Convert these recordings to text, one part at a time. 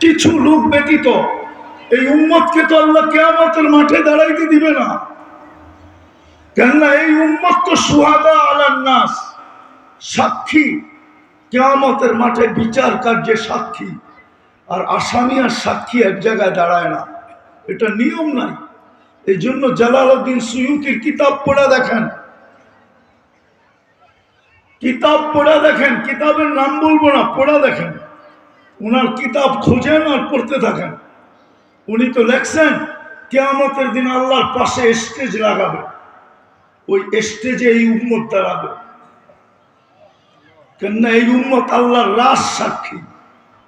কিছু লোক ব্যতীত এই উম্মতকে তো আল্লাহ কিয়ামতের মাঠে দাঁড়াইতে দিবে না। কেননা এই উম্মত তো সুহাদা আলান নাস, সাক্ষী, কিয়ামতের মাঠে বিচার কার্যে সাক্ষী। আর আসামি আর সাক্ষী এক জায়গায় দাঁড়ায় না, এটা নিয়ম নাই। এই জন্য জালালউদ্দিন সুয়ুতির কিতাব পড়া দেখেন, কিতাব পড়া দেখেন, কিতাবের নাম বলবো না, পড়া দেখেন। উনার কিতাব খোঁজেন আর পড়তে থাকেন। উনি তো লেখছেন কিয়ামতের দিন আল্লাহর পাশে স্টেজ লাগাবে, ওই স্টেজে এই উম্মত দাঁড়াবে। কেননা এই উম্মত আল্লাহর রাজ সাক্ষী।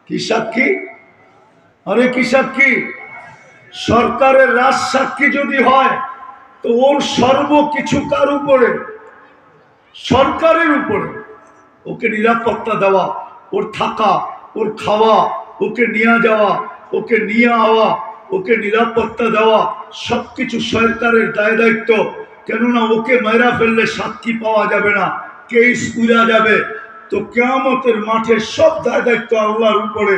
কি সাক্ষী? আরে কি সাক্ষী? সরকারের রাজ সাক্ষী যদি হয় তো ওর সর্বকিছু কার উপরে? সরকারের উপরে। ওকে নিরাপত্তা দেওয়া, ওর থাকা, ওর খাওয়া, ওকে নিয়ে যাওয়া, ওকে নিয়ে আওয়া, ওকে নিরাপত্তা দেওয়া, সবকিছু সরকারের দায় দায়িত্ব। কেননা ওকে মেরা ফেললে সাক্ষী পাওয়া যাবে না, কেস উড়া যাবে। তো কিয়ামতের মাঠে সব দায় দায়িত্ব আল্লাহর উপরে।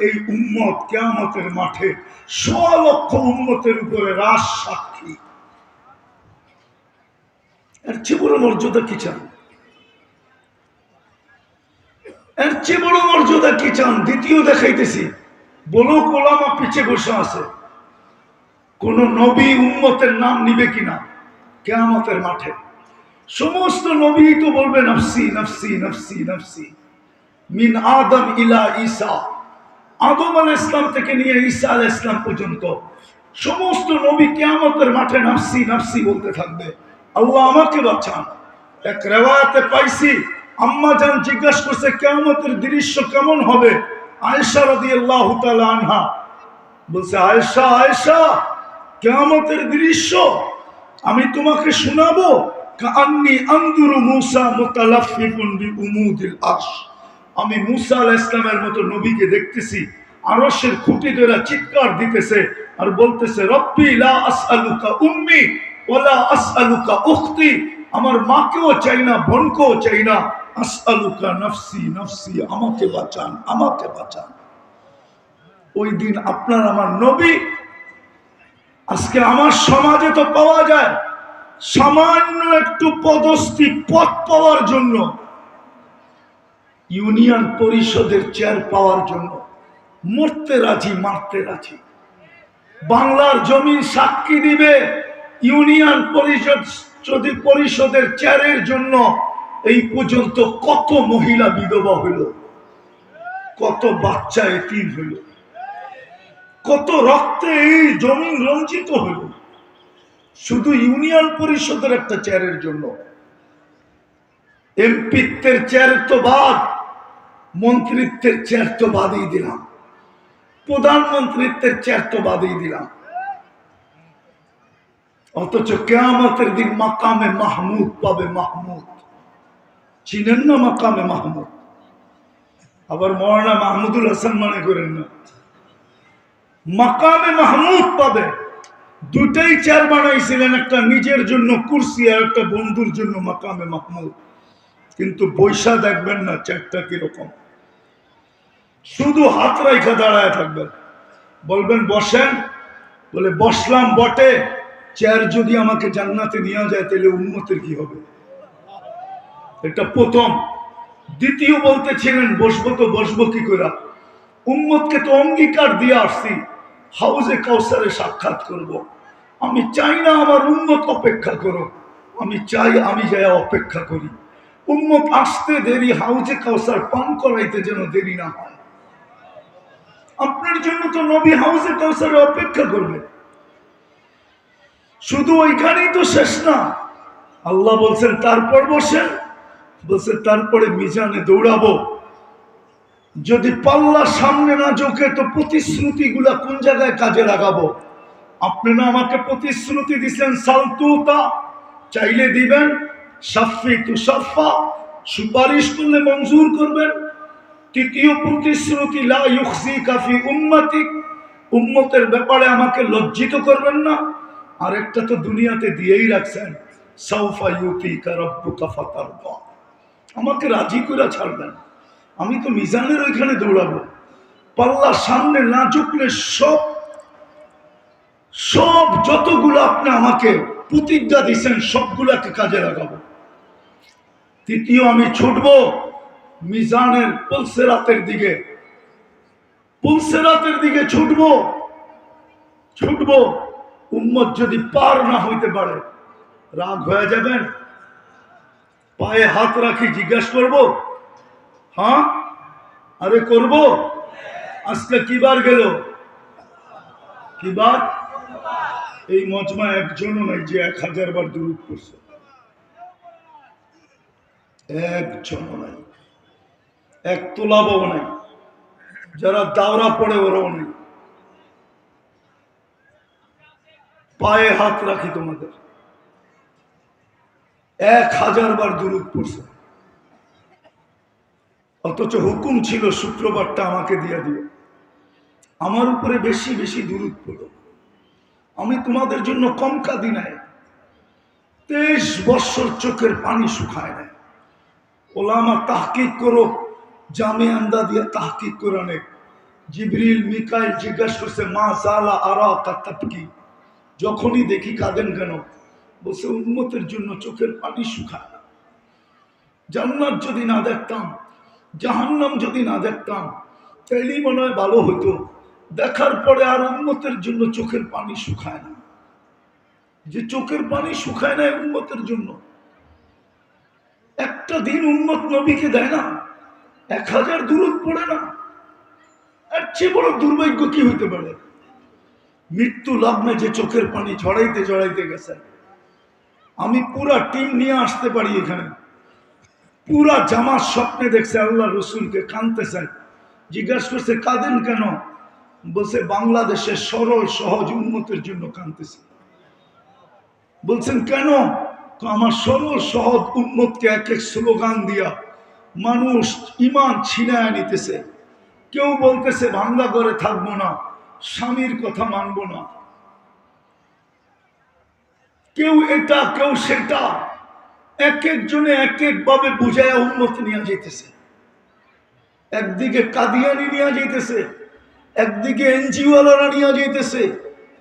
এই উম্মত কিয়ামতের মাঠে 100 লক্ষ উম্মতের উপরে রাজ সাক্ষী। এর চেয়ে বড় মর্যাদা কি চান? এর চেয়ে বড় মর্যাদা কি চান? দ্বিতীয় দেখাইতেছি, বলো ওলামা পিছে বসে আছে, কোন নবী উম্মতের নাম নিবে কিনা কিয়ামতের মাঠে? সমস্ত নবী তো বলবে নফসি নফসি নফসি নফসি, মিন আদম ইলা ঈসা, আদম আলাইহিস ইসলাম থেকে নিয়ে ঈসা আলাইহিস ইসলাম পর্যন্ত সমস্ত নবী কিয়ামতের মাঠে নফসি নফসি বলতে থাকবে, আল্লাহ আমাকে বাঁচান। এক রিওয়ায়াতে পাইছি, আম্মা জান জিজ্ঞাসা করছে কিয়ামতের দৃশ্য কেমন হবে? আয়েশা রাদিয়াল্লাহু তাআলা আনহা বলছে, আয়েশা আয়েশা, কিয়ামতের দৃশ্য আমি তোমাকে শোনাবো। কাআন্নী আনজুরু মূসা মুতালাফফিকুন বিউমুদিল আরশ, আমি মূসা আলাইহিস সালামের মতো নবীকে দেখতেছি, আরশের খুঁটি ধরে চিৎকার দিতেছে আর বলতেছে, রব্বি লা আসআলুকা উম্মি ওয়ালা আসআলুকা উখতি, আমার মাকেও চাই না, বোনকেও চাই না, আসআলুকা নফসি নফসি, আমাকে বাঁচান, আমাকে বাঁচান। ওই দিন আপনার আমার নবী, আজকে আমার সমাজে তো পাওয়া যায় সামান্য একটু পদস্থি পদ পাওয়ার জন্য, ইউনিয়ন পরিষদের চেয়ার পাওয়ার জন্য মরতে রাজি, মারতে রাজি। বাংলার জমি সাক্ষী দিবে, ইউনিয়ন পরিষদ যদি পরিষদের চেয়ারের জন্য এই পর্যন্ত কত মহিলা বিধবা হইল, কত বাচ্চা এতিম হইল, কত রক্তে এই জমিন রঞ্জিত হইল, শুধু ইউনিয়ন পরিষদের একটা চেয়ারের জন্য। এমপিত্বের চেয়ার তো বাদ, মন্ত্রিত্বের চেয়ার তো বাদই দিলাম, প্রধানমন্ত্রিত্বের চেয়ার তো বাদই দিলাম। অথচ কিয়ামতের দিন মাকামে মাহমুদ পাবে। মাহমুদ চিনেন না? মাকামে মাহমুদ। আবার মৌলানা মাহমুদুল হাসান মনে করেন না, মাকামে মাহমুদ পাবে। দুটাই চেয়ার বানাইছিলেন, একটা নিজের জন্য কুরসি আর একটা বন্ধুর জন্য মাকামে মাহমুদ। কিন্তু বৈশা দেখবেন না চেয়ারটা কিরকম, শুধু হাত রাইখা দাঁড়ায় থাকবেন, বলবেন বসেন, বলে বসলাম বটে, চেয়ার যদি আমাকে জান্নাতে নিয়ে যায় তাহলে উম্মতের কি হবে? এটা প্রথম। দ্বিতীয় বলতেছিলেন বসবো তো বসবো কি করে? উম্মতকে তো অঙ্গীকার দিয়ে আসছি হাউজে কাউসারে সাক্ষাৎ করব। আমি চাই না আমার উম্মত অপেক্ষা করো, আমি চাই আমি যাই অপেক্ষা করি। উম্মত আসতে দেরি, হাউজে কাউসার পান করাইতে যেন দেরি না হয়। আপনার জন্য তো নবী হাউজে কাউসারে অপেক্ষা করবে। শুধু ওইখানেই তো শেষ না, আল্লাহ বলছেন তারপর বসেন, বলছে তারপরে মিজানে দৌড়াবো। যদি পাল্লা সামনে না ঝোঁকে তো প্রতিশ্রুতি গুলা কোন জায়গায় কাজে লাগাবো? আপনি না আমাকে প্রতিশ্রুতি দিচ্ছেন সালতুতা, চাইলে দিবেন, সাফি তু সাফা, সুপারিশ করলে মঞ্জুর করবেন। তৃতীয় প্রতিশ্রুতি লা ইউখজিকা ফি উম্মতিক, উম্মতের ব্যাপারে আমাকে লজ্জিত করবেন না। আরেকটা তো দুনিয়াতে দিয়েই রাখছেন, সাউফা ইউতিকা রাব্বুকা ফাতারদা, আমাকে রাজি করে ছাড়বেন। আমি তো মিজানের ওইখানে দৌড়াবো, পাল্লা সামনে না ঝুঁকলে সব সব যতগুলো আপনি আমাকে প্রতিজ্ঞা দিচ্ছেন সবগুলাকে কাজে লাগাবো। তৃতীয়, আমি ছুটবো মিজানের পুলসেরাতের দিকে, পুলসেরাতের দিকে ছুটবো। উম্মত যদি পার না হইতে পারে রাগ হয়ে যাবেন? পায়ে হাত রাখি জিজ্ঞাসা করব, হ্যাঁ আরে করব। আজকে কি বার গেল? কি বার? এই মজমা একজনও নাই যে 1000 বার দুরূদ পড়ছে, একজনও নাই, এক তোলাবও নাই। যারা দাওরা পড়ে ওরাও নেই। পায়ে হাত রাখি তোমাদের, 1000 বার দুরূদ পড়ছে, অথচ হুকুম ছিল শুক্রবারটা আমাকে দিয়ে দিও, আমার উপরে বেশি বেশি দুরূদ পড়ো। আমি তোমাদের জন্য কম কাঁদি নাই। 23 বৎসর চোখের পানি শুকায় নাই। ওলামা তাহকিক করো, জামে আন্দা দিয়ে তাহকিক করে অনেক। জিবরিল মিকাইল জিজ্ঞাসা করছে, মা জালা আরা কাতাবকি, যখনই দেখি কাঁদেন কেন? বলছে উম্মতের জন্য চোখের পানি শুকায় না। জান্নাত যদি না দেখতাম, জাহান্নাম যদি না দেখতাম, তাইলেই মনে হয় ভালো হতো। দেখার পরে আর উম্মতের জন্য চোখের পানি শুকায় না। যে চোখের পানি শুকায় না উম্মতের জন্য, একটা দিন উম্মত নবীকে দেয় না, 1000 দুরূদ পড়ে না, এর চেয়ে বড় দুর্ভাগ্য কি হইতে পারে? মৃত্যু লগ্নে যে চোখের পানি ঝরাইতে ঝরাইতে গেছে। আমি পুরা টিম নিয়ে আসতে পারি এখানে, পুরা জামাত স্বপ্নে দেখছে আল্লাহ রসুলকে কাঁদতেছেন। জিজ্ঞাসা করছে কাঁদেন কেন? বলছে বাংলাদেশের সরল সহজ উন্মতের জন্য কাঁদতেছে। বলছেন কেন? আমার সরল সহজ উম্মতকে এক এক স্লোগান দিয়া মানুষ ইমান ছিনায় নিতেছে। কেউ বলতেছে ভাঙ্গা ঘরে থাকবো না, স্বামীর কথা মানবো না, কেউ এটা কেউ সেটা, এক একজনে এক এক ভাবে বুঝায় উম্মত নিয়ে যেতেছে। একদিকে কাদিয়ানি নিয়ে যেতেছে, একদিকে এনজিওয়ালারা নিয়ে যেতেছে,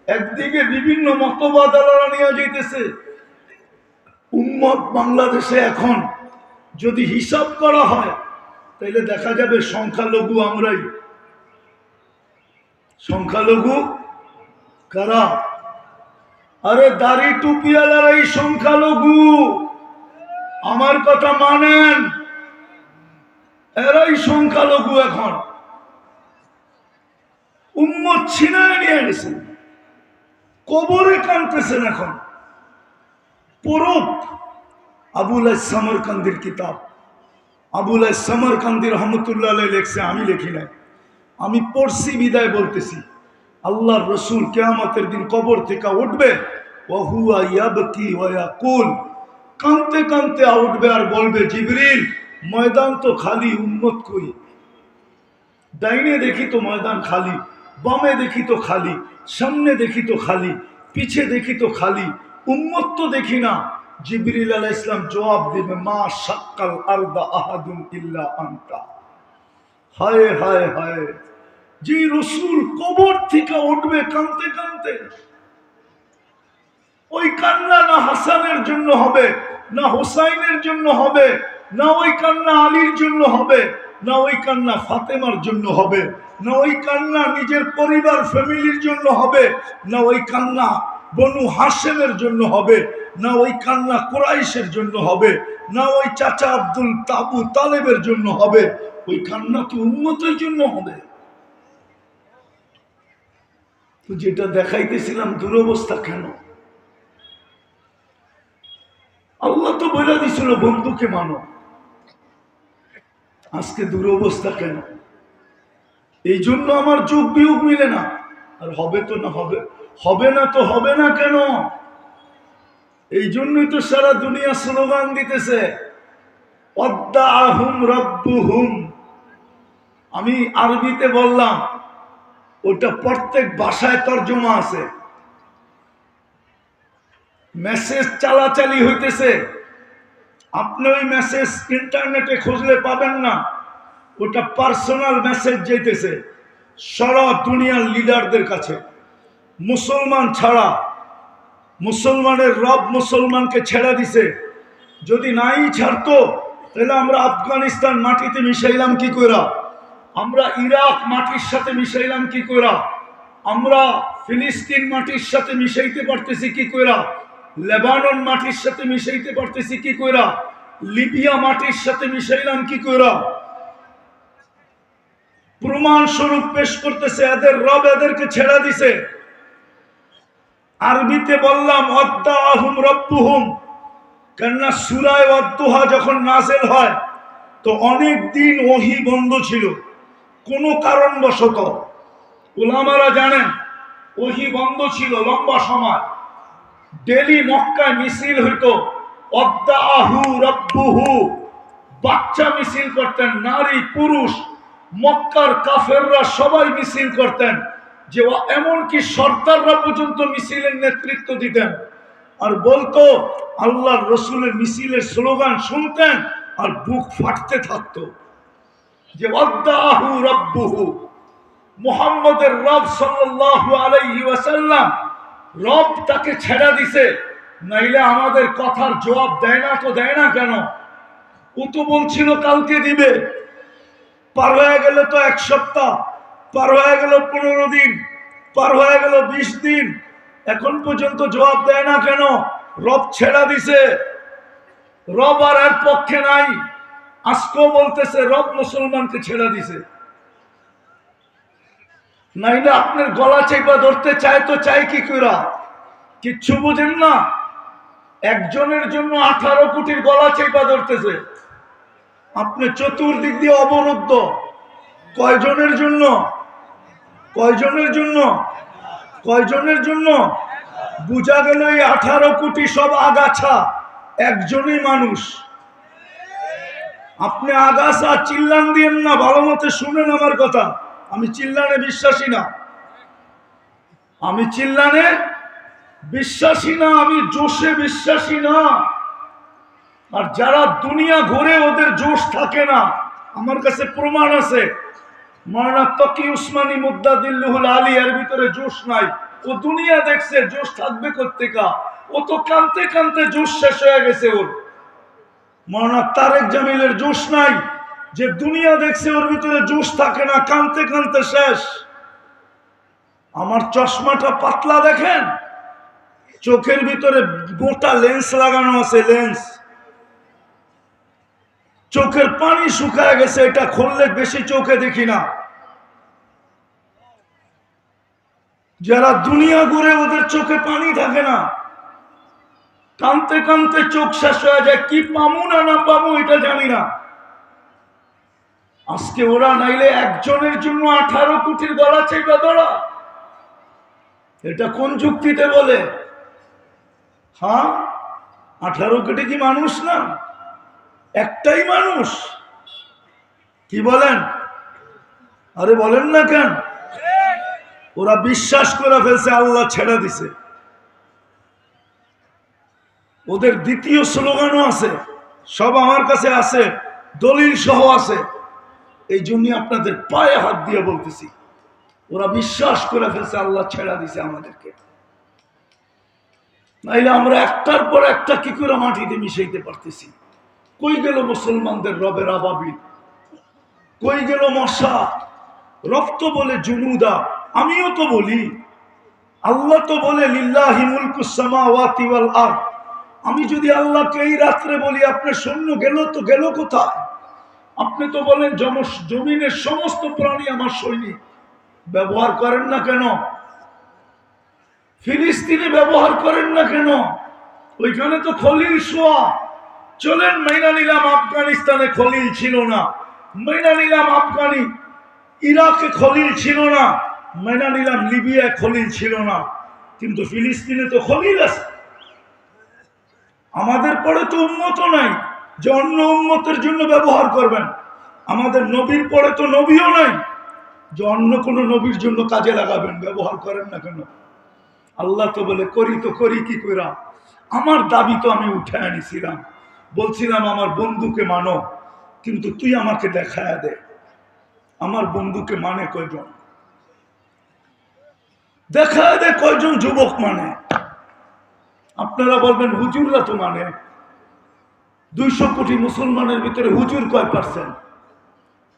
একদিকে বিভিন্ন মতবাদালারা নিয়ে যেতেছে। উম্মত বাংলাদেশে এখন যদি হিসাব করা হয় তাহলে দেখা যাবে সংখ্যালঘু আমরাই। সংখ্যালঘু কারা? আরে দাড়ি টুপিওয়ালারাই সংখ্যালঘু। আমার কথা মানেন, এরাই সংখ্যালঘু। এখন উম্মত ছিনায় নিয়ে গেছেন, কবরে কাঁদতেছেন। এখন পরব আবুল সমরকান্দির কিতাব, আবুল সমরকান্দি রহমতুল্লাহ আলাইহি লেখছে, আমি লিখি নাই, আমি পড়ছি বিদায় বলতেছি। আল্লাহর রসুল কিয়ামতের দিন কবর থেকে উঠবে, ওয়াহুয়া ইয়াবকি ওয়া ইয়াকুল, কাঁদতে কাঁদতে উঠবে আর বলবে, জিবরিল ময়দান তো খালি, উম্মত কই? ডাইনে দেখি তো ময়দান খালি, বামে দেখি তো খালি, সামনে দেখি তো খালি, পিছে দেখি তো খালি, উম্মত তো দেখি না। জিবরিল আলাইহিস সালাম জবাব দিবে, মা শাক্কাল আরদা আহাদুন ইল্লা আনতা। হায় হায় হায়, যে রসুল কবর থেকে উঠবে কাঁদতে কাঁদতে, ওই কান্না না হাসানের জন্য হবে, না হোসাইনের জন্য হবে, না ওই কান্না আলীর জন্য হবে, না ওই কান্না ফাতেমার জন্য হবে, না ওই কান্না নিজের পরিবার ফ্যামিলির জন্য হবে, না ওই কান্না বনু হাশেমের জন্য হবে, না ওই কান্না কুরাইশের জন্য হবে, না ওই চাচা আব্দুল তাবু তালেবের জন্য হবে। ওই কান্না তো উম্মতের জন্য হবে। তো যেটা দেখাইতেছিলাম দুরবস্থা কেন? আল্লাহ তো বলে দিছিল বন্ধুকে মানো, আজকে দুরবস্থা কেন? এই জন্য আমার যোগ বিয়োগ মিলে না। আর হবে তো না হবে, হবে না তো হবে না কেন? এই জন্যই তো সারা দুনিয়া স্লোগান দিতেছে, ওয়াদ্দাআহুম রাব্বুহুম। আমি আরবিতে বললাম, ওটা প্রত্যেক ভাষায় তর্জমা আছে। মেসেজ চালাচালি হইতেছে, আপনি ওই মেসেজ ইন্টারনেটে খুঁজলে পাবেন না, ওটা পার্সোনাল মেসেজ যাইতেছে। সারা দুনিয়ার লিডারদের কাছে। মুসলমান ছাড়া, মুসলমানের রব মুসলমানকে ছেড়ে দিছে। যদি নাই ছাড়তো তাহলে আমরা আফগানিস্তান মাটিতে মিশাইলাম কি কইরা, আমরা ইরাক মাটির সাথে মিশাইলাম কি কইরা, আমরা ফিলিস্তিন মাটির সাথে মিশাইতে পারতেছি কি কইরা, লেবানন মাটির সাথে মিশাইতে পারতেছি কি কইরা, লিবিয়া মাটির সাথে মিশাইলাম কি কইরা। প্রমাণ স্বরূপ পেশ করতেছে এদের রব এদেরকে ছেড়ে দিছে। আরবিতে বললাম ওয়াদ্দাআহুম রাব্বুহুম, কেননা সূরা ওয়াদ্দুহা যখন নাযিল হয় তো অনেক দিন ওহী বন্ধ ছিল কোনো কারণবশত। উলামারা জানেন ওহী বন্ধ ছিল লম্বা সময়। ডেলি মক্কায় মিছিল হইতো, ওয়াদ্দাআহু রাব্বুহু, বাচ্চা মিছিল করতেন, নারী পুরুষ মক্কার কাফেররা সবাই মিছিল করতেন, যে এমনকি সর্দাররা পর্যন্ত মিছিলের নেতৃত্ব দিতেন। আর বলতো আল্লাহর রসুলের মিছিলের স্লোগান শুনতেন আর বুক ফাটতে থাকতো যে ওয়াদ্দাআহু রাব্বুহু, মুহাম্মদের রব সাল্লাল্লাহু আলাইহি ওয়াসাল্লাম, রব তাকে ছেড়ে দিছে। নাইলে আমাদের কথার জবাব দেয় না তো দেয় না কেন? ও তো বলছিল কালকে দিবে, পার হয়ে গেল তো এক সপ্তাহ, পার হয়ে গেল 15 দিন, পার হয়ে গেল 20 দিন, এখন পর্যন্ত জবাব দেয় না কেন? রব ছেড়া দিছে, রব আর এর পক্ষে নাই। আজকেও বলতেছে রব মুসলমানকে ছেড়া দিছে। নাইলে আপনার গলা চেপা ধরতে চায় তো চাই কি কইরা? কিচ্ছু বুঝেন না। একজনের জন্য 18 কোটির গলা চেপা ধরতেছে, আপনি চতুর্দিক দিয়ে অবরুদ্ধ। কয়জনের জন্য? কয়জনের জন্য? কয়জনের জন্য? বুঝা গেল এই 18 কোটি সব আগাছা, একজনই মানুষ। আপনি আগাছা চিল্লান দিয়েন না, ভালো মতো শুনেন আমার কথা। আমি চিল্লানে বিশ্বাসী না, আমি চিল্লানে বিশ্বাসী না, আমি জোশে বিশ্বাসী না। আর যারা দুনিয়া ঘুরে ওদের জোশ থাকে না, আমার কাছে প্রমাণ আছে। মাওলানা তকি উসমানী মুদ্দাদিল্লাহুল আলী, এর ভিতরে জোশ নাই। ও দুনিয়া দেখছে, জোশ থাকবে কোত্থেকা? ও তো কানতে কানতে জোশ শেষ হয়ে গেছে ওর। মাওলানা তারেক জামিলের জোশ নাই, যে দুনিয়া দেখছে ওর ভিতরে জোশ থাকে না, কানতে কানতে শেষ। আমার চশমাটা পাতলা দেখেন, চোখের ভিতরে গোটা লেন্স লাগানো আছে, লেন্স। চোখের পানি শুকায় গেছে, এটা খুললে বেশি চোখে দেখি না। যারা দুনিয়া ঘুরে ওদের চোখে পানি থাকে না, কানতে কানতে চোখ শেষ হয়ে যায়। কি পামু না না পামু এটা জানি না। আজকে ওরা নাইলে একজনের জন্য 18 কোটির গলা চেপে ধরা, এটা কোন যুক্তিতে বলে? হ্যাঁ, 18 কোটি কি মানুষ না? একটাই মানুষ। কি বলেন? আরে বলেন না কেন? ওরা বিশ্বাস করে ফেলছে আল্লাহ ছেড়ে দিছে। ওদের দ্বিতীয় স্লোগানও আছে, সব আমার কাছে আছে, দলিল সহ আছে। এই জন্য আপনাদের পায়ে হাত দিয়ে বলতেছি, ওরা বিশ্বাস করে ফেলছে আল্লাহ ছেড়ে দিছে আমাদেরকে। নাইলে আমরা একটার পর একটা কি করে মাটিতে মিশাইতে পারতেছি? কই গেল মুসলমানদের রবের আবাবিল? কই গেল মশা? রব তো বলে জুনুদা, আমিও তো বলি। আল্লাহ তো বলে লিল্লাহি মুলকুস সামাওয়াতি ওয়াল আরদ। আমি যদি আল্লাহকে এই রাত্রে বলি আপনার সৈন্য গেল, তো গেল কোথায়? আপনি তো বলেন জমিনের সমস্ত প্রাণী আমার সৈনিক। ব্যবহার করেন না কেন? ফিলিস্তিনে ব্যবহার করেন না কেন? ওইখানে তো খলিল শোয়া। চলেন মাইনা নিলাম আফগানিস্তানে খলিল ছিল না, মাইনা নিলাম ইরাকে খলিল ছিল না, মাইনা নিলাম লিবিয়ায় খলিল ছিল না, কিন্তু ফিলিস্তিনে তো খলিল আছে। আমাদের পরে তো উম্মত নাই যে অন্য উম্মতের জন্য ব্যবহার করবেন। আমাদের নবীর পরে তো নবীও নাই যে অন্য কোন নবীর জন্য কাজে লাগাবেন। ব্যবহার করেন না কেন? আল্লাহ তো বলে করি তো করি কি কইরা? আমার দাবি তো আমি উঠে আনিছিলাম, বলছিলাম আমার বন্ধুকে মানো, কিন্তু তুই আমাকে দেখায় দে আমার বন্ধুকে মানে কয়জন। দেখা দেয় কয়জন যুবক মানে। আপনারা বলবেন হুজুররা তো মানে। 200 কোটি মুসলমানের ভিতরে হুজুর কয় পার্সেন্ট?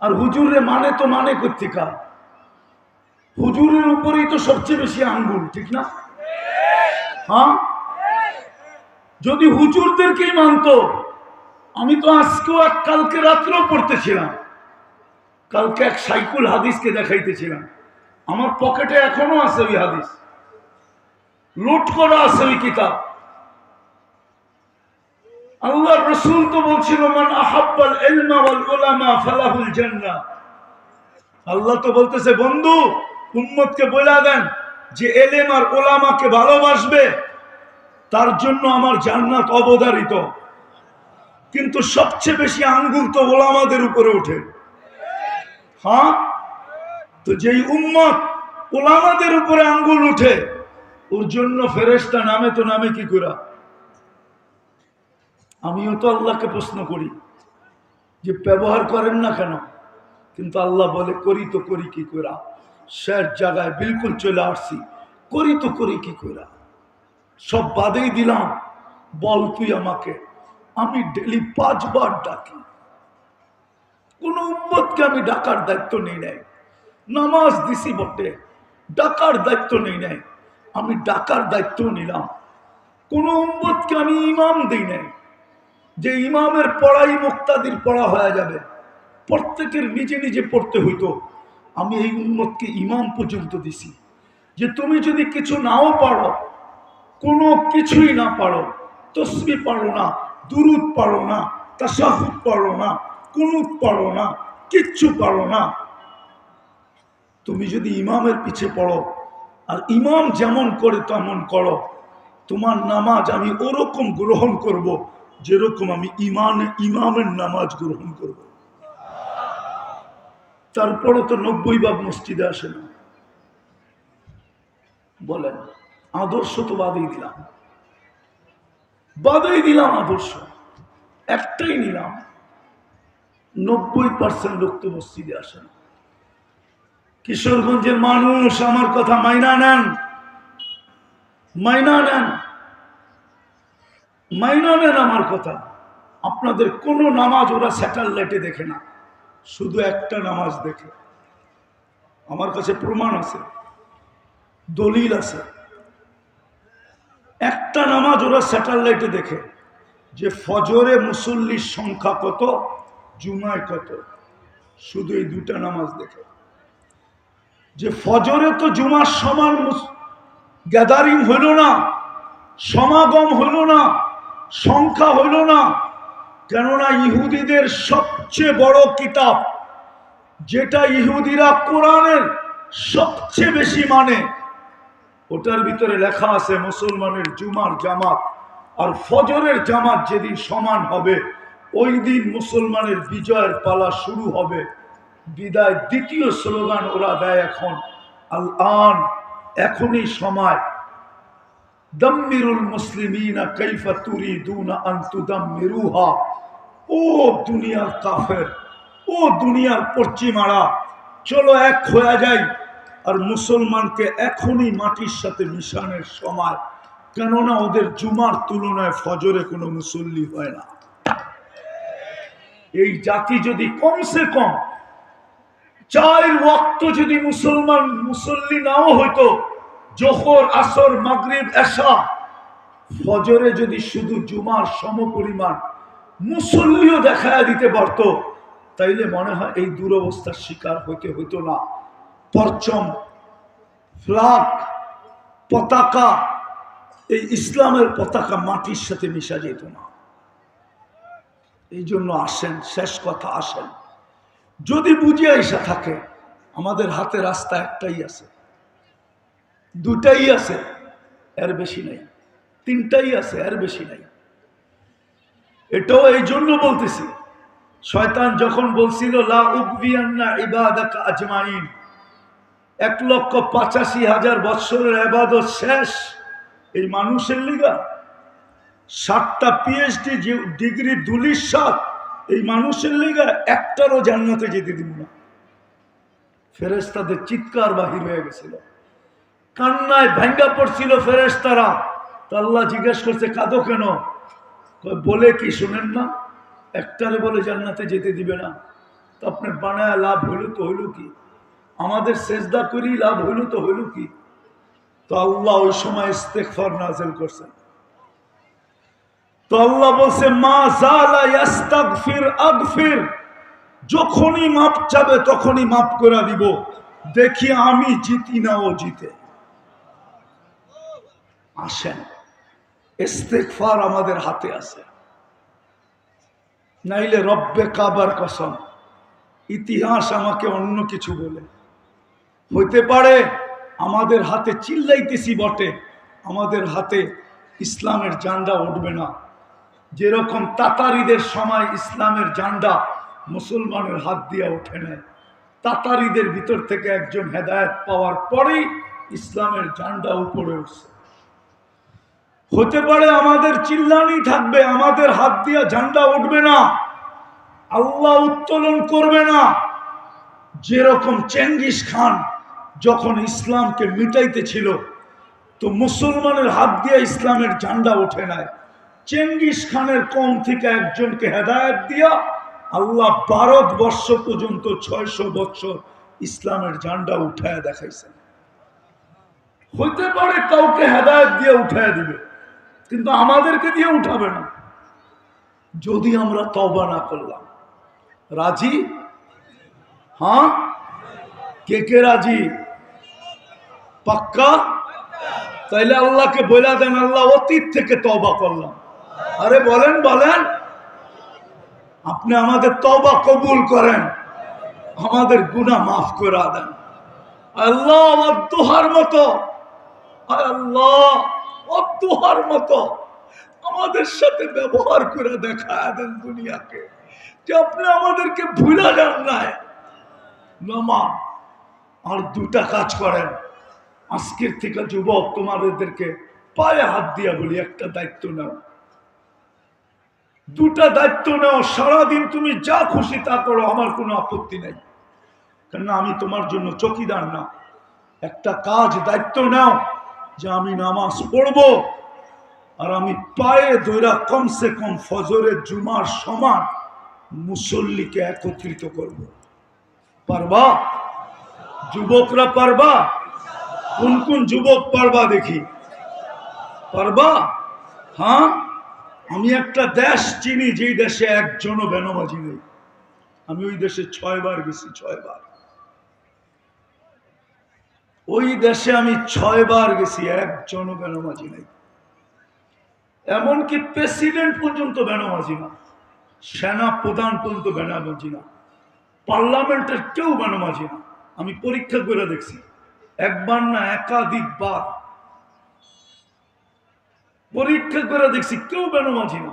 আর হুজুরে মানে তো মানে কর্তিকা, হুজুরের উপরেই তো সবচেয়ে বেশি আঙ্গুল, ঠিক না? হ্যাঁ, যদি হুজুরদেরকেই মানতো, আমি তো আজকেও কালকে রাত্রেও পড়তেছিলাম, কালকে এক সাইকুল হাদিসকে দেখাইতেছিলাম, আমার পকেটে এখনো আছে ওই হাদিস, লোড করা আছে ওই কিতাব। আল্লাহর রাসূল তো বলছিল মান আহাব্বাল ইলমা ওয়াল উলামা ফালাহুল জান্নাহ। আল্লাহ তো বলতেছে বন্ধু উম্মতকে বলে দেন যে এলেম আর ওলামাকে ভালোবাসবে তার জন্য আমার জান্নাত অবধারিত। কিন্তু সবচেয়ে বেশি আঙ্গুল তো ওলামাদের উপরে ওঠে। হ্যাঁ, তো যেই উম্মত ওলামাদের উপরে আঙ্গুল উঠে ওর জন্য ফেরেশতা নামে তো নামে কি করে? আমিও তো আল্লাহকে প্রশ্ন করি যে ব্যবহার করেন না কেন, কিন্তু আল্লাহ বলে করি তো করি কি করে। শেষ জায়গায় বিলকুল চলে আসছি, করি তো করি কি করে। সব বাদেই দিলাম, বল তুই আমাকে। আমি ডেলি 5 বার ডাকি, কোন উম্মতকে আমি ডাকার দায়িত্ব নেই নাই। নামাজ দিছি বটে, ডাকার দায়িত্ব নেই নাই। আমি ডাকার দায়িত্ব নিলাম। কোন উম্মতকে আমি ইমাম দিই নাই যে ইমামের পড়াই মুক্তাদির পড়া হয়ে যাবে, প্রত্যেকের নিজে নিজে পড়তে হইতো। আমি এই উম্মতকে ইমাম পর্যন্ত দিছি যে তুমি যদি কিছু নাও পারো, কোনো কিছুই না পারো, তসবিহ পারো না, দুরুদ পারো না, তাশাহুদ পারো না, কুনুত পারো না, কিচ্ছু পারো না, তুমি যদি ইমামের পিছে পড়ো আর ইমাম যেমন করে তেমন করো, তোমার নামাজ আমি ওরকম গ্রহণ করব যেরকম আমি ইমামের নামাজ গ্রহণ করব। তারপরে তো 90 ভাগ মসজিদে আসে না। বলেন, আদর্শ তো বাদেই দিলাম, আদর্শ একটাই নিলাম, 90% লোক তো মসজিদে আসে না। কিশোরগঞ্জের মানুষ আমার কথা মাইনা নেন, আমার কথা। আপনাদের কোন নামাজ ওরা স্যাটেলাইটে দেখে না, শুধু একটা নামাজ দেখে। আমার কাছে প্রমাণ আছে, দলিল আছে। একটা নামাজ ওরা স্যাটেলাইটে দেখে যে ফজরে মুসল্লির সংখ্যা কত, জুমায় কত, শুধু এই 2টা নামাজ দেখে। যে ফজরে তো জুমার সমান গ্যাদারিং হইল না, সমাগম হইল না, সংখ্যা হইল না। কেননা ইহুদিদের সবচেয়ে বড় কিতাব, যেটা ইহুদিরা কোরআনের সবচেয়ে বেশি মানে, ওটার ভিতরে লেখা আছে মুসলমানের জুমার জামাত আর ফজরের জামাত যেদিন সমান হবে ওই দিন মুসলমানের বিজয়ের পালা শুরু হবে। বিদায় দ্বিতীয় স্লোগান ওরা দেয় এখন, আল আন, এখনই সময়। দাম্মিরুল মুসলিমিনা কাইফা তুরিদুনা আন তুদাম্মিরুহা। ও দুনিয়ার কাফের, ও দুনিয়ার পশ্চিমারা, চলো এক হয়ে যাই আর মুসলমানকে এখনই মাটির সাথে মিশানোর সময়। কেননা ওদের জুমার তুলনায় ফজরে কোনো মুসল্লি হয় না। এই জাতি যদি কমসে কম 4 ওয়াক্ত যদি মুসল্লি নাও হইতো, জোহর, আসর, মাগরিব, এশা, ফজরে যদি শুধু জুমার সমপরিমাণ মুসল্লিও দেখায়া দিতে পারত, তাইলে মনে হয় এই দুরবস্থার শিকার হইতে হইতো না। পরচম, ফ্ল্যাগ, পতাকা, এই ইসলামের পতাকা মাটির সাথে মিশা যেত না। এই জন্য আসেন, শেষ কথা, আসেন যদি বুঝে আইসা থাকে, আমাদের হাতে রাস্তা একটাই আছে, 2টাই আছে, এর বেশি নাই, 3টাই আছে, এর বেশি নাই। এটাও এই জন্য বলতেছি, শয়তান যখন বলছিল লা উববিয়ান্না ইবাদাকা আজমাইন, 1,85,000 বৎসরের ইবাদত শেষ এই মানুষের লিগা, 7টা পিএইচডি ডিগ্রি দুলির সাথ এই মানুষের লিগা, একটারও জান্নাতে যেতে দিব না। ফেরেশতাদের চিৎকার বাহির হয়ে গেছিল, কান্নায় ভাঙ্গা পড়ছিল ফেরেশতারা। তো আল্লাহ জিজ্ঞেস করছে কাঁদো কেন? বলে কি শুনেন না, একটারে বলে জান্নাতে যেতে দিবে না, তো আপনার বানায় লাভ হইল তো হইল কি? আমাদের সেজদা করি লাভ হইল তো হইল কি? তো আল্লাহ ওই সময় ইস্তেগফার নাযিল করছেন। তো আল্লাহ বলছে মা জালা ইস্তাগফির আগফির, যখনই মাপ চাবে তখনই মাপ করে দিব, দেখি আমি জিতি না ও জিতে। আসেন, ইস্তেগফার আমাদের হাতে আছে, নাইলে রব্বে কাবার কসম ইতিহাস আমাকে অন্য কিছু বলে। হইতে পারে আমাদের হাতে চিল্লাইতেছি বটে, আমাদের হাতে ইসলামের ঝান্ডা উঠবে না। যেরকম তাতারিদের সময় ইসলামের ঝান্ডা মুসলমানের হাত দিয়ে ওঠে নেয়, তাতারিদের ভিতর থেকে একজন হেদায়েত পাওয়ার পরেই ইসলামের ঝান্ডা উপরে উঠছে। হতে পারে আমাদের চিল্লানি থাকবে, আমাদের হাত দিয়ে ঝান্ডা উঠবে না, আল্লাহ উত্তোলন করবে না। যেরকম চেঙ্গিস খান যখন ইসলামকে মিটাইতেছিল, তো মুসলমানের হাত দিয়ে ইসলামের ঝান্ডা ওঠে নাই, চেঙ্গিস খানের কম থেকে একজনকে হেদায়েত দিয়া আল্লাহ ভারতবর্ষ পর্যন্ত 600 বছর ইসলামের ঝান্ডা উঠায় দেখাইছেন। হইতে পারে কাউকে হেদায়েত দিয়ে উঠায় দিবে, কিন্তু আমাদেরকে দিয়ে উঠাবে না, যদি আমরা তওবা না করলাম। রাজি? হ্যাঁ, কে কে রাজি? পাক্কা? তাইলে আল্লাহকে বলে দেন আল্লাহ অতীত থেকে তওবা করলাম। আরে বলেন বলেন, আপনি আমাদের তওবা কবুল করেন, আমাদের গুনাহ মাফ করে দেন। আল্লাহ অদ্দোহার মতো, আল্লাহ অদ্দোহার মতো আমাদের সাথে ব্যবহার করে দেখা দেন দুনিয়াকে, যে আপনি আমাদেরকে ভুলে যান নাই। নামা আর দুটা কাজ করেন আজকের থেকে, যুবক তোমাদেরকে পায়ে হাত দিয়া বলি, একটা দায়িত্ব নাও, দুটা দায়িত্ব নাও। সারাদিন তুমি যা খুশি তা করো, আমার কোনো আপত্তি নেই, কেননা আমি তোমার জন্য চকিদার না। একটা কাজ দায়িত্ব নাও যে আমি নামাজ পড়বো, আর আমি পায়ে ধরা কমসে কম ফজরের জুমার সমান মুসল্লিকে একত্রিত করব। পারবা? যুবকরা পারবা? কোন কোন যুবক পারবা দেখি? পারবা? হ্যাঁ, আমি একটা দেশ চিনি যেই দেশে একজনও বেনামাজি নেই। আমি ওই দেশে 6 বার গেছি, 6 বার। ওই দেশে আমি 6 বার গেছি, একজনও বেনামাজি নেই। এমনকি প্রেসিডেন্ট পর্যন্ত বেনামাজি না, সেনা প্রধান পর্যন্ত বেনামাজি না, পার্লামেন্টের কেউ বেনামাজি না। আমি পরীক্ষা করে দেখছি, একবার না একাধিকবার পরীক্ষা করে দেখছি, কেউ বেনামাজি না।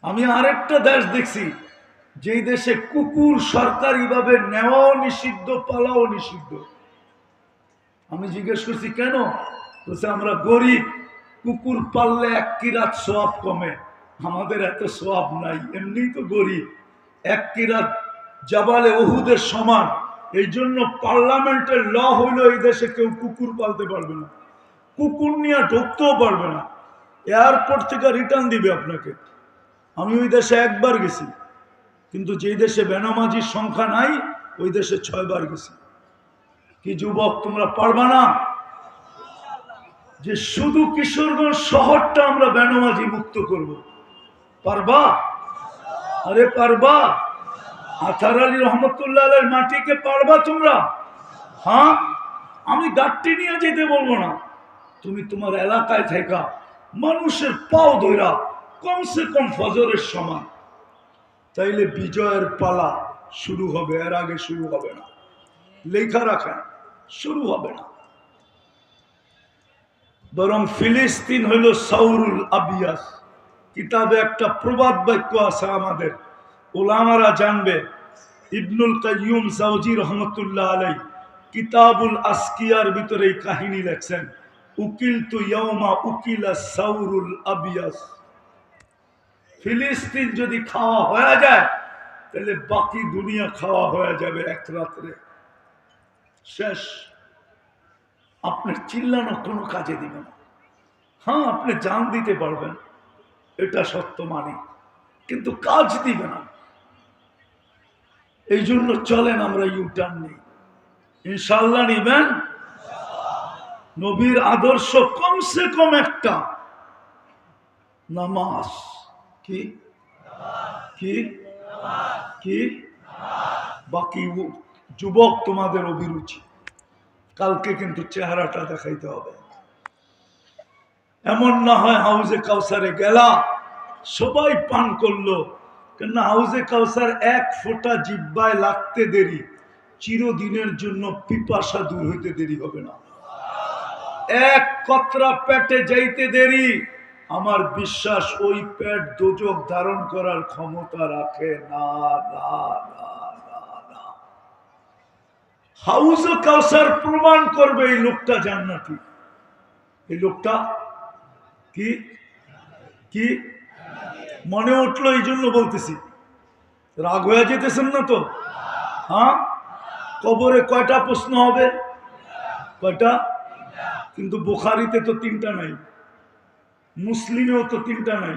আমি আরেকটা দেশ দেখছি, যেই দেশে কুকুর সরকারিভাবে নেওয়াও নিষিদ্ধ, পালাও নিষিদ্ধ। আমি জিজ্ঞেস করছি কেন? বলছে আমরা গরিব, কুকুর পাললে 1 কিরাত সওয়াব কমে, আমাদের এত সওয়াব নাই, এমনিই তো গরিব, 1 কিরাত জাবালে উহুদের সমান। এই জন্য পার্লামেন্টের ল হইল এই দেশে কেউ কুকুর পালতে পারবে না, কুকুর নিয়ে ঢুকতেও পারবে না, এয়ারপোর্ট থেকে রিটার্ন দিবে আপনাকে। আমি ওই দেশে একবার গেছি, কিন্তু যেই দেশে বেনামাজির সংখ্যা নাই ওই দেশে 6 বার গেছি। কি যুবক তোমরা পারবা না যে শুধু কিশোরগঞ্জ শহরটা আমরা বেনামাজি মুক্ত করব? পারবা? আরে পারবা? আথার আলী রহমতুল্লাহ আলাইহির মাটিকে পারবা তোমরা? হ্যাঁ, আমি গাড়ি নিয়ে যেতে বলবো না, তুমি তোমার এলাকায় থাকা মানুষের পাও ধরা কমসে কম ফজরের সমান, তাইলে বিজয়ের পালা শুরু হবে, এর আগে শুরু হবে না। লেখা রাখেন, শুরু হবে না। বরং ফিলিস্তিন হইল সাউরুল আবিয়াস। কিতাবে একটা প্রবাদ বাক্য আছে, আমাদের ওলামারা জানবে। ইবনুল কাইয়ুম জাওজি রহমতুল্লাহ আলাইহি কিতাবুল আসকিয়ার ভিতরে এই কাহিনী লেখছেন, উকিলতু ইয়াউমা উকিলা সাউরুল আবিয়াস। ফিলিস্তিন যদি খাওয়া হয়ে যায়, তাহলে বাকি দুনিয়া খাওয়া হয়ে যাবে এক রাত্রে, শেষ। আপনার চিল্লানো কোনো কাজে দিবে না। হ্যাঁ, আপনি জান দিতে পারবেন, এটা সত্য মানি, কিন্তু কাজ দিবে না। এই জন্য চলেন আমরা ইউটার্ন নেই, ইনশাল্লাহ নিবেন। নবীর আদর্শ কমসে কম একটা, নামাজ। কি কি কি? বাকি যুবক তোমাদের অভিরুচি, কালকে কিন্তু চেহারাটা দেখাইতে হবে। এমন না হয় হাউজে কাউসারে গেলা, সবাই পান করলো, কেন হাউজে কাউসার এক ফোঁটা জিব্বায় লাগতে দেরি, চিরদিনের জন্য পিপাসা দূর হইতে দেরি হবে না। এক কতরা পেটে যাইতে দেরি, আমার বিশ্বাস ওই পেট দোজক ধারণ করার ক্ষমতা রাখে না। না না না না, হাউজে কাউসার প্রমাণ করবে এই লোকটা জান্নাতি। এই লোকটা কি কি মনে উঠলো, এই জন্য বলতেছি। রাগ হয়ে যেতেছেন না তো? হ্যাঁ, কবরে কয়টা প্রশ্ন হবে? কয়টা? কিন্তু বুখারীতে তো 3টা নাই, মুসলিমেও তো 3টা নাই।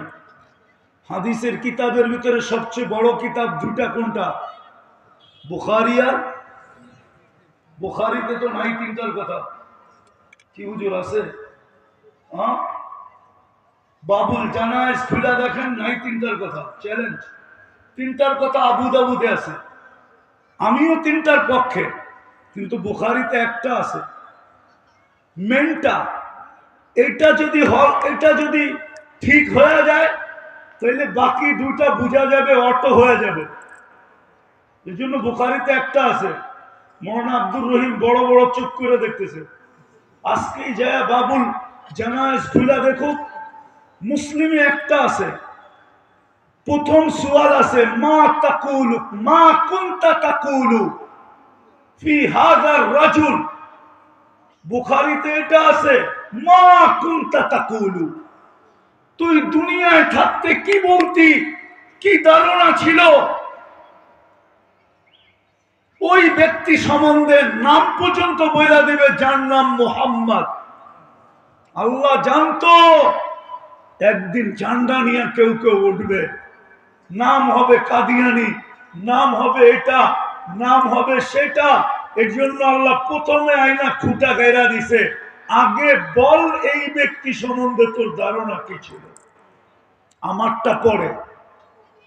হাদিসের কিতাবের ভিতরে সবচেয়ে বড় কিতাব 2টা, কোনটা? বুখারী আর বুখারীতে তো নাই 3টার কথা। কি হুজুর আছে? হ্যাঁ, বাবুল জানায়েজ খুলে দেখেন, নাই 3টার কথা। চ্যালেঞ্জ, 3টার কথা আবু দাউদে আছে। আমিও 3টার পক্ষে, কিন্তু বুখারীতে একটা আছে, মেনটা। এটা যদি ঠিক হয়ে যায়, তাহলে বাকি 2টা বোঝা যাবে, অটো হয়ে যাবে। এই জন্য বুখারীতে একটা আছে। মৌলানা আব্দুর রহিম বড় বড় চোখ করে দেখতেছে। আজকেই যায় বাবুল জানায়েজ খুলে দেখুক, মুসলিমে একটা আছে। প্রথম সুয়াল আছে, মা কুনতা তাকুলু ফি হাযার রাজুল। বুখারীতে এটা আছে, মা কুনতা তাকুলু, তুই দুনিয়ায় থাকতে কি বলতি, কি ধারণা ছিল ওই ব্যক্তি সম্বন্ধে। নাম পর্যন্ত বইলা দিবে, যার নাম মুহাম্মদ। আল্লাহ জানতো একদিন ঝান্ডা নিয়ে কেউ কেউ উঠবে, নাম হবে কাদিয়ানি, নাম হবে এটা, নাম হবে সেটা। এর জন্য আল্লাহ প্রথমে আইনা খুঁটা গাইরা দিছে, আগে বল এই ব্যক্তি সম্বন্ধে তোর ধারণা কি ছিল, আমারটা পরে।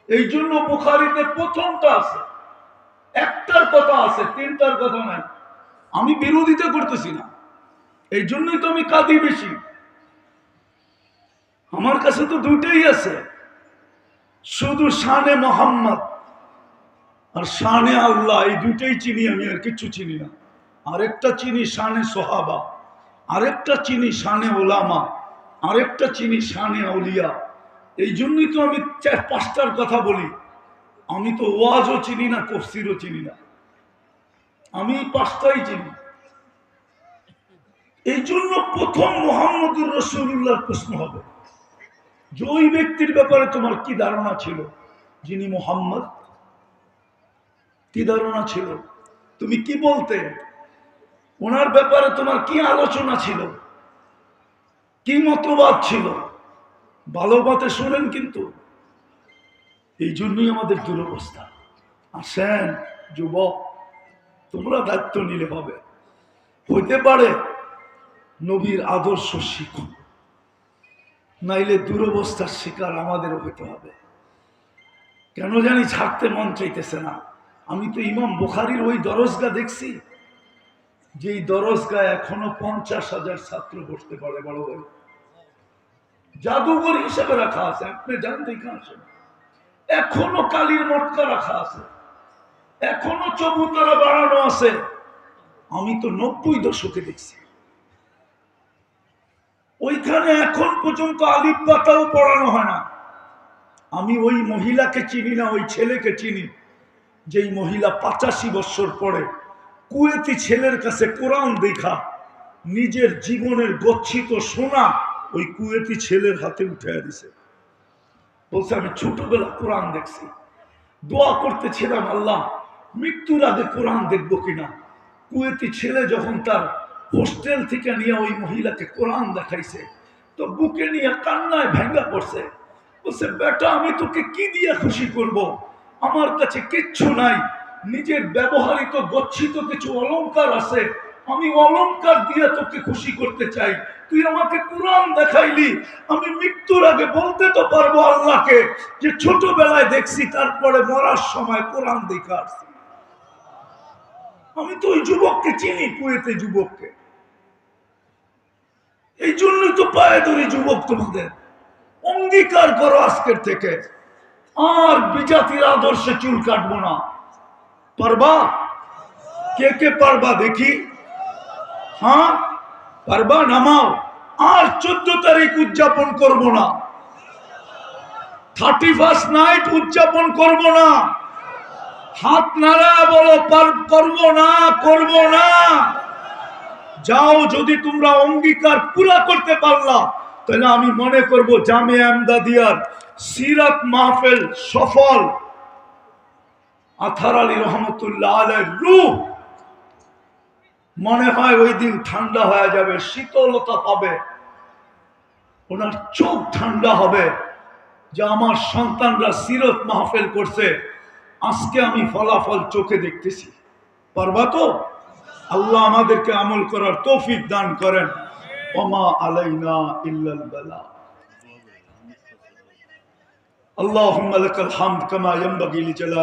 এই জন্য বুখারীতে প্রথমটা আছে, একটার কথা আছে, 3টার কথা নাই। আমি বিরোধিতা করতেছি না, এই জন্যই তো আমি কাঁদি বেশি। আমার কাছে তো 2টাই আছে, শুধু শানে মোহাম্মদ আর শানে আল্লাহ, এই 2টাই চিনি আমি, আর কিছু চিনি না। আরেকটা চিনি শানে সোহাবা, আরেকটা চিনি শানে ওলামা, আরেকটা চিনি শানে আউলিয়া। এই জন্যই তো আমি 4-5টার কথা বলি। আমি তো ওয়াজও চিনি না, তাফসীরও চিনি না, আমি 5টাই চিনি। এই জন্য প্রথম মুহাম্মদুর রাসূলুল্লাহর প্রশ্ন হবে যে ওই ব্যক্তির ব্যাপারে তোমার কি ধারণা ছিল, যিনি মুহাম্মদ, কি ধারণা ছিল, তুমি কি বলতে, ওনার ব্যাপারে তোমার কি আলোচনা ছিল, কি মতবাদ ছিল। ভালো পথে শোনেন কিন্তু। এই জন্যই আমাদের দুরবস্থা। আসেন যুবক, তোমরা দায়িত্ব নিলে হবে। হইতে পারে নবীর আদর্শ শিখো, নাইলে দুরবস্থার শিকার আমাদেরও হইতে হবে। কেন জানি ছাড়তে মন চাইতেছে না। আমি তো ইমাম বুখারীর ওই দরজগা দেখছি, যেই দরজগায় এখনো 50,000 ছাত্র বসতে পারে। বড় ভাই, জাদুঘর হিসেবে রাখা আছে, আপনি জানতে আসেন। এখনো কালির মটকা রাখা আছে, এখনো চবুতরা বাড়ানো আছে। আমি তো 90 দশকে দেখছি, ওইখানে এখন পর্যন্ত আলিফ বাতাও পড়ানো হয় না। আমি ওই মহিলাকে চিনি না, ওই ছেলেকে চিনি, যেই মহিলা 85 বছর পরে কুয়েতি ছেলের কাছে কোরআন দেখা নিজের জীবনের গচ্ছিত সোনা ওই কুয়েতি ছেলের হাতে উঠে দিছে। বলছে আমি ছোটবেলা কোরআন দেখছি, দোয়া করতেছিলাম আল্লাহ মৃত্যুর আগে কোরআন দেখবো কিনা। কুয়েতি ছেলে যখন তার হোস্টেল থেকে নিয়ে ওই মহিলাকে কোরআন দেখাইছে, তো বুকে নিয়ে কান্নায় ভেঙ্গা পড়ছে। বলছে, বেটা আমি তোকে কি দিয়ে খুশি করব, আমার কাছে কিচ্ছু নাই, নিজের ব্যবহৃত গচ্ছিত কিছু অলংকার আছে, আমি অলংকার দিয়ে তোকে খুশি করতে চাই, তুই আমাকে কোরআন দেখাইলি, আমি মৃত্যুর আগে বলতে তো পারবো আল্লাহকে যে ছোটবেলায় দেখছি, তারপরে মরার সময় কোরআন দেখা আসছি। আমি তো ওই যুবককে চিনি, কুয়েতে যুবককে, এই জন্যই তো পায়ে ধরি যুবক, তোমাদের অঙ্গীকার করো আজকের থেকে আর বিজাতির আদর্শে চুল কাটবো না। পারবা? কে কে পারবা দেখি? হ্যাঁ পারবা? নামাও। আর 14 তারিখ উদযাপন করব না, 31st নাইট উদযাপন করব না। হাত নাড়া বলো, করব না, করব না। যাও, যদি তোমরা অঙ্গীকার পুরা করতে পারলা, তাহলে আমি মনে করব জামিয়া আহমদিয়ার সিরাত মাহফিল সফল। আথার আলী রহমতুল্লাহ আলাইহির রূহ মনে হয় ওই দিন ঠান্ডা হয়ে যাবে, শীতলতা পাবে, ওনার চোখ ঠান্ডা হবে যে আমার সন্তানরা সিরত মাহফিল করছে, আজকে আমি ফলাফল চোখে দেখতেছি। পারবা তো? আল্লাহ আমাদেরকে আমল করার তৌফিক দান করেন। ওমা আলাইনা ইল্লাল বালাগ। আল্লাহুম্মা লাকাল হামদ কামা ইয়ানবাগি লিজালালি